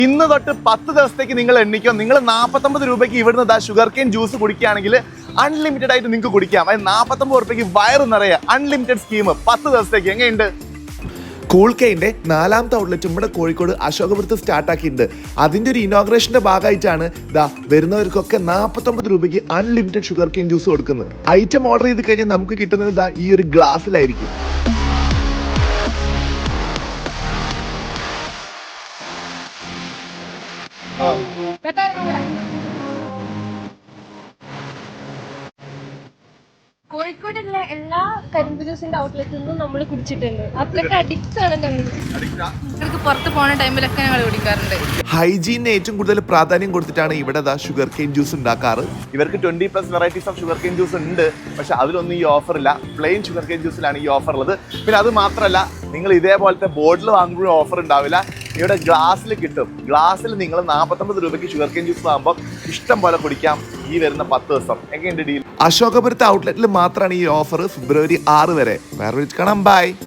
ഇന്ന് തൊട്ട് 10 ദിവസത്തേക്ക് നിങ്ങൾ എണ്ണിക്കോ. നിങ്ങൾ 49 രൂപയ്ക്ക് ഇവിടുന്ന് ഷുഗർ കെയിൻ ജ്യൂസ് കുടിക്കുകയാണെങ്കിൽ അൺലിമിറ്റഡ് ആയിട്ട് നിങ്ങൾക്ക് കുടിക്കാം. അതായത് 49 രൂപയ്ക്ക് വയറ് നിറയെ അൺലിമിറ്റഡ് സ്കീം 10 ദിവസത്തേക്ക്. എങ്ങനെയുണ്ട്? കൂൾ കെയിൻ്റെ 4ാമത്തെ ഔട്ട്ലെറ്റ് ഇവിടെ കോഴിക്കോട് അശോകപുരത്ത് സ്റ്റാർട്ടാക്കിയിട്ടുണ്ട്. അതിൻ്റെ ഒരു ഇനോഗ്രേഷൻ്റെ ഭാഗമായിട്ടാണ് വരുന്നവർക്കൊക്കെ 49 രൂപയ്ക്ക് അൺലിമിറ്റഡ് ഷുഗർ കെയിൻ ജ്യൂസ് കൊടുക്കുന്നത്. ഐറ്റം ഓർഡർ ചെയ്ത് കഴിഞ്ഞാൽ നമുക്ക് കിട്ടുന്നത് ഈ ഒരു ഗ്ലാസ്സിലായിരിക്കും. കോഴിക്കോടുള്ള എല്ലാ കരിമ്പ് ജ്യൂസിന്റെ ഔട്ട്ലെറ്റിൽ നിന്നും നമ്മൾ കുടിച്ചിട്ടുണ്ട്. അത്രയ്ക്ക് അഡിക്റ്റ് ആണ് ഞങ്ങൾ. പുറത്ത് പോകുന്ന ടൈമിലൊക്കെ ഞങ്ങൾ കുടിക്കാറുണ്ട്. ഹൈജീനിന് ഏറ്റവും കൂടുതൽ പ്രാധാന്യം കൊടുത്തിട്ടാണ് ഇവിടെ ഷുഗർ കെയിൻ ജ്യൂസ് ഉണ്ടാക്കാറ്. ഇവർക്ക് 20+ varieties of sugar cane juice ഉണ്ട്. പക്ഷെ അതിലൊന്നും ഈ ഓഫർ ഇല്ല. പ്ലെയിൻ ഷുഗർ കെയിൻ ജ്യൂസിലാണ് ഈ ഓഫർ ഉള്ളത്. പിന്നെ അത് മാത്രമല്ല, നിങ്ങൾ ഇതേപോലത്തെ ബോട്ടിൽ വാങ്ങുമ്പോഴും ഓഫർ ഉണ്ടാവില്ല. ഇവിടെ ഗ്ലാസ്സിൽ കിട്ടും. ഗ്ലാസ്സിൽ നിങ്ങൾ 49 രൂപയ്ക്ക് ഷുഗർ കെയിൻ ജ്യൂസ് വാങ്ങുമ്പോൾ ഇഷ്ടം പോലെ കുടിക്കാം ഈ വരുന്ന 10 ദിവസം. എങ്ങനെയുണ്ട് ഡീൽ? അശോകപുരത്തെ ഔട്ട്ലെറ്റിൽ മാത്രമാണ് ഈ ഓഫർ ഫെബ്രുവരി 6 വരെ. വേറെ കാണാം. ബൈ.